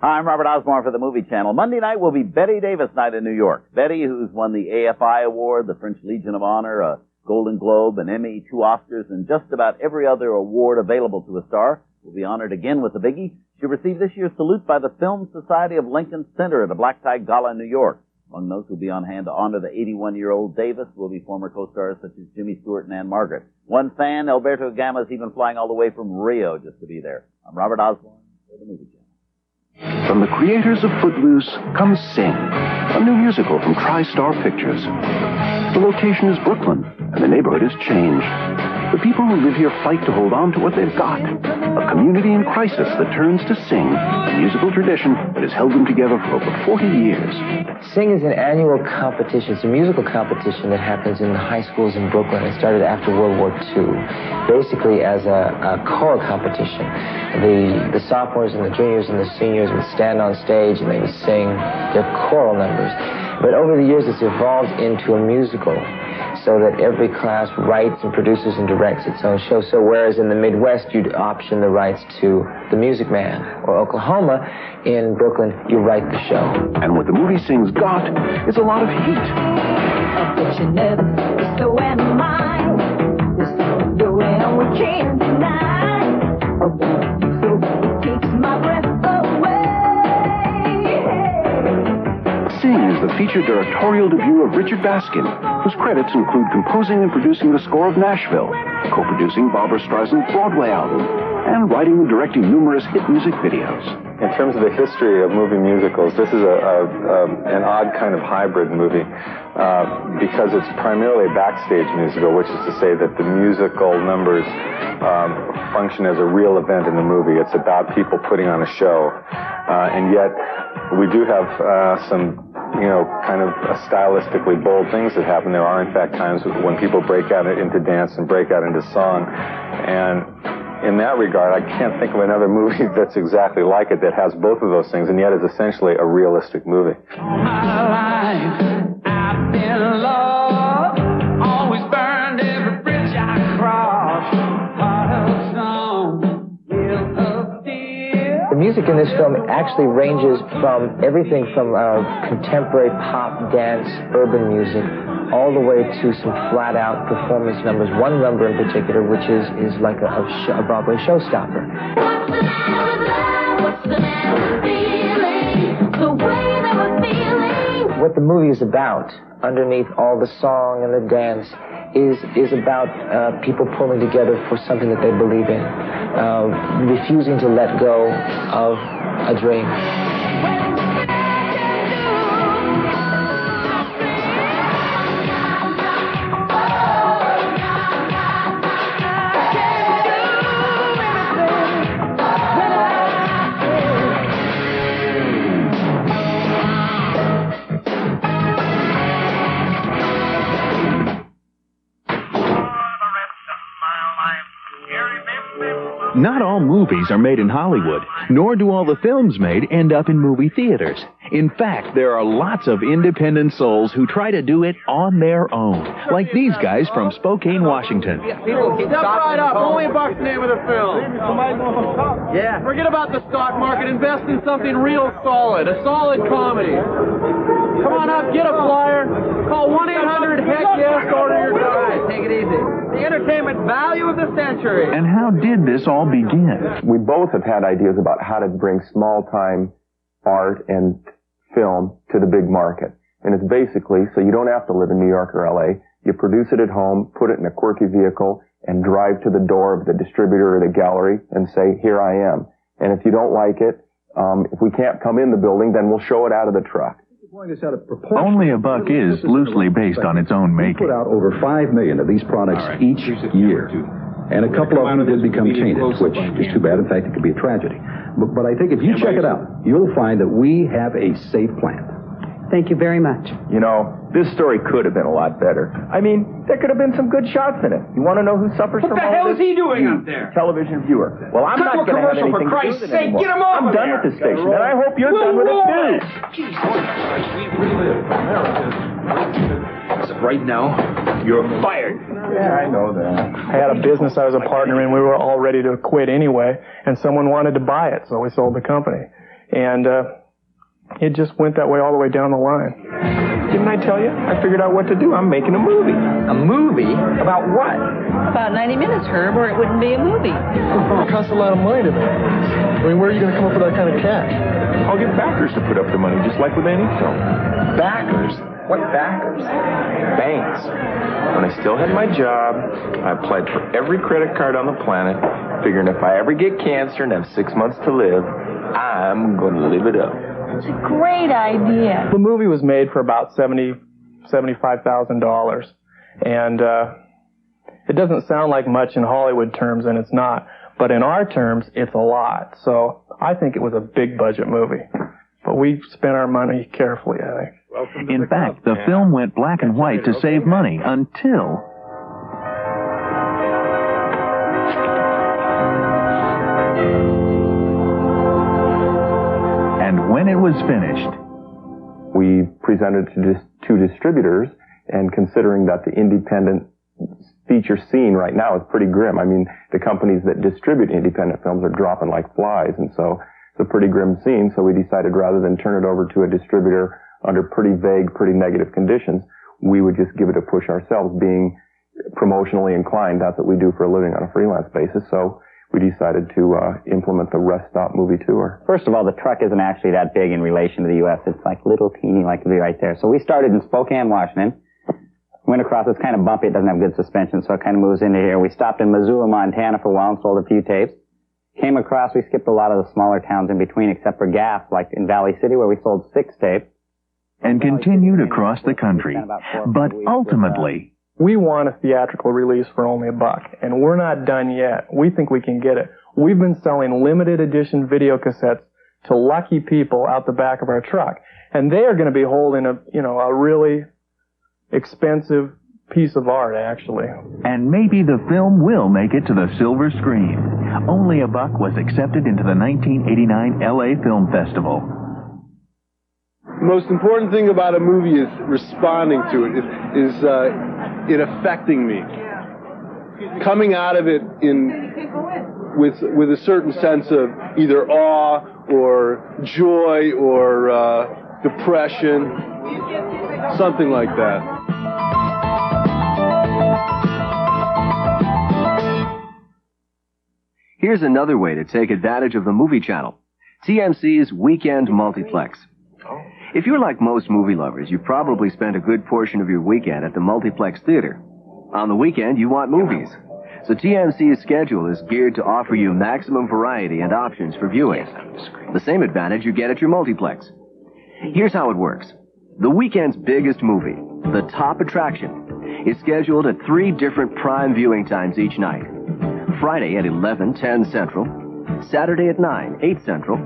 Hi, I'm Robert Osborne for the Movie Channel. Monday night will be Betty Davis night in New York. Betty, who's won the AFI Award, the French Legion of Honor, a Golden Globe, an Emmy, 2 Oscars, and just about every other award available to a star, will be honored again with the biggie. She received this year's salute by the Film Society of Lincoln Center at a black tie gala in New York. Among those who will be on hand to honor the 81-year-old Davis will be former co-stars such as Jimmy Stewart and Anne Margaret. One fan, Alberto Gama, is even flying all the way from Rio just to be there. I'm Robert Osborne for the Movie Channel. From the creators of Footloose comes Sing, a new musical from TriStar Pictures. The location is Brooklyn, and the neighborhood has changed. The people who live here fight to hold on to what they've got. A community in crisis that turns to Sing, a musical tradition that has held them together for over 40 years. Sing is an annual competition. It's a musical competition that happens in the high schools in Brooklyn. It started after World War II, basically as a choral competition. The sophomores and the juniors and the seniors would stand on stage and they would sing their choral numbers. But over the years, it's evolved into a musical, so that every class writes and produces and directs its own show. So whereas in the Midwest, you'd option the rights to The Music Man, or Oklahoma, in Brooklyn, you write the show. And what the movie Sing's got is a lot of heat. So am I. There's something going we can't deny. So it takes my breath away. Sing is the featured directorial debut of Richard Baskin, whose credits include composing and producing the score of Nashville, co-producing Barbra Streisand's Broadway album, and writing and directing numerous hit music videos. In terms of the history of movie musicals, this is an odd kind of hybrid movie because it's primarily a backstage musical, which is to say that the musical numbers function as a real event in the movie. It's about people putting on a show, and yet we do have some kind of stylistically bold things that happen. There are, in fact, times when people break out into dance and break out into song. And in that regard, I can't think of another movie that's exactly like it that has both of those things and yet is essentially a realistic movie. All my life, I've been loved, always burned every bridge I crossed. Heart of stone, will of steel. The music in this film actually ranges from everything from contemporary pop, dance, urban music, all the way to some flat-out performance numbers. One number in particular, which is like a Broadway showstopper. What's the matter with love? What's the matter with feeling? The way that we're feeling. What the movie is about, underneath all the song and the dance, is about people pulling together for something that they believe in, refusing to let go of a dream. Not all movies are made in Hollywood, nor do all the films made end up in movie theaters. In fact, there are lots of independent souls who try to do it on their own, like these guys from Spokane, Washington. Step right up. Only $1 the name of the film. Yeah. Forget about the stock market. Invest in something real solid. A solid comedy. Come on up. Get a flyer. Call 1-800-HECK-YES. Order your drive. Take it easy. The entertainment value of the century. And how did this all begin? We both have had ideas about how to bring small-time art and film to the big market. And it's basically, so you don't have to live in New York or LA, you produce it at home, put it in a quirky vehicle, and drive to the door of the distributor or the gallery and say, here I am. And if you don't like it, if we can't come in the building, then we'll show it out of the truck. Only a Buck is loosely based on its own making. We put out over 5 million of these products each year. And a couple of them did become tainted, which is too bad. In fact, it could be a tragedy. But I think if you check it out, you'll find that we have a safe plant. Thank you very much. You know, this story could have been a lot better. I mean, there could have been some good shots in it. You want to know who suffers from all this? What the hell is he doing up there? Television viewer. Well, I'm not going to have anything to do with it anymore. Get him over I'm done with this station, and I hope you're done with it too. Right now, you're fired. Yeah, I know that. I had a business I was a partner in. We were all ready to quit anyway, and someone wanted to buy it, so we sold the company. And it just went that way all the way down the line. Didn't I tell you? I figured out what to do. I'm making a movie. A movie? About what? About 90 minutes, Herb, or it wouldn't be a movie. It costs a lot of money to make movies. I mean, where are you going to come up with that kind of cash? I'll get backers to put up the money, just like with any film. Backers? What backers? Banks. When I still had my job, I applied for every credit card on the planet, figuring if I ever get cancer and have 6 months to live, I'm going to live it up. It's a great idea. The movie was made for about $75,000. And it doesn't sound like much in Hollywood terms, and it's not. But in our terms, it's a lot. So I think it was a big budget movie. But we spent our money carefully, I think. In fact, the film went black and white to save money until... And when it was finished... We presented to two distributors, and considering that the independent feature scene right now is pretty grim. I mean, the companies that distribute independent films are dropping like flies, and so it's a pretty grim scene, so we decided rather than turn it over to a distributor under pretty vague, pretty negative conditions, we would just give it a push ourselves, being promotionally inclined. That's what we do for a living on a freelance basis, so we decided to implement the Rest Stop movie tour. First of all, the truck isn't actually that big in relation to the U.S. It's like little teeny, like to be right there. So we started in Spokane, Washington. Went across, it's kind of bumpy, it doesn't have good suspension, so it kind of moves into here. We stopped in Missoula, Montana for a while and sold a few tapes. Came across, we skipped a lot of the smaller towns in between, except for Gaff, like in Valley City, where we sold 6 tapes. And continued across the country. But ultimately... We want a theatrical release for only $1, and we're not done yet. We think we can get it. We've been selling limited edition video cassettes to lucky people out the back of our truck, and they are going to be holding a really expensive piece of art, actually. And maybe the film will make it to the silver screen. Only $1 was accepted into the 1989 LA Film Festival. The most important thing about a movie is responding to it, is it affecting me. Coming out of it with a certain sense of either awe or joy or depression, something like that. Here's another way to take advantage of the movie channel. TMC's Weekend Multiplex. If you're like most movie lovers, you've probably spent a good portion of your weekend at the multiplex theater. On the weekend, you want movies. So TMC's schedule is geared to offer you maximum variety and options for viewing. The same advantage you get at your multiplex. Here's how it works. The weekend's biggest movie, The Top Attraction, is scheduled at 3 different prime viewing times each night. Friday at 11:10 Central, Saturday at 9:08 Central,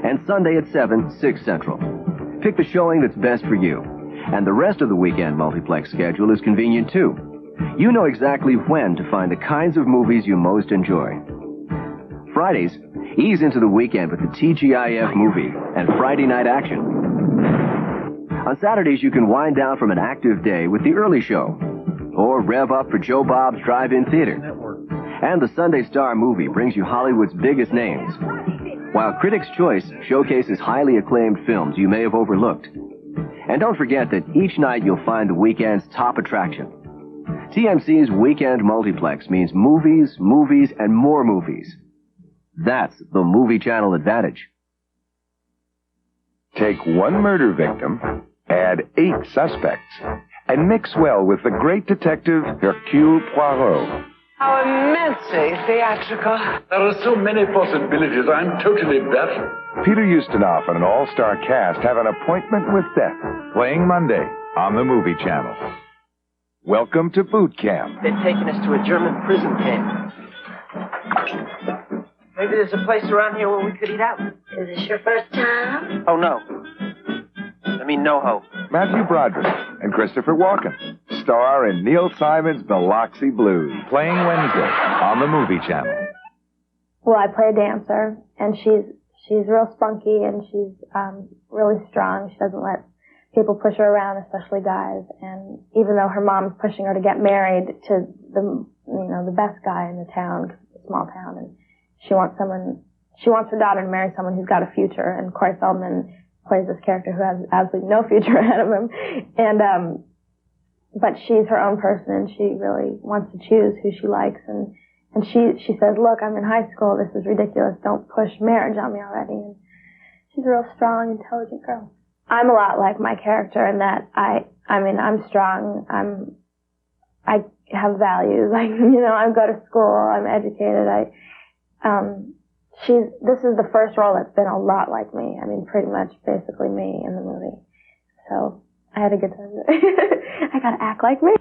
and Sunday at 7:06 Central. Pick the showing that's best for you. And the rest of the weekend multiplex schedule is convenient too. You know exactly when to find the kinds of movies you most enjoy. Fridays, ease into the weekend with the TGIF movie and Friday night action. On Saturdays, you can wind down from an active day with the early show. Or rev up for Joe Bob's Drive-In Theater. And the Sunday Star movie brings you Hollywood's biggest names. While Critics' Choice showcases highly acclaimed films you may have overlooked. And don't forget that each night you'll find the weekend's top attraction. TMC's Weekend Multiplex means movies, movies, and more movies. That's the movie channel advantage. Take one murder victim, add 8 suspects, and mix well with the great detective Hercule Poirot. How immensely theatrical. There are so many possibilities. I'm totally baffled. Peter Ustinov and an all-star cast have an appointment with death, playing Monday on the Movie Channel. Welcome to boot camp. They're taking us to a German prison camp. Maybe there's a place around here where we could eat out. Is this your first time? Oh, no. I mean, no hope. Matthew Broderick and Christopher Walken star in Neil Simon's Biloxi Blues, playing Wednesday on the Movie Channel. Well, I play a dancer, and she's real spunky, and she's really strong. She doesn't let people push her around, especially guys. And even though her mom's pushing her to get married to the best guy in the town, 'cause it's a small town, and she wants someone she wants her daughter to marry someone who's got a future, and Corey Feldman plays this character who has absolutely no future ahead of him. And, but she's her own person, and she really wants to choose who she likes, and she says, look, I'm in high school, this is ridiculous, don't push marriage on me already. And she's a real strong, intelligent girl. I'm a lot like my character in that I mean, I'm strong, I have values, I go to school, I'm educated, this is the first role that's been a lot like me. I mean, pretty much basically me in the movie. So I had a good time. I gotta act like me.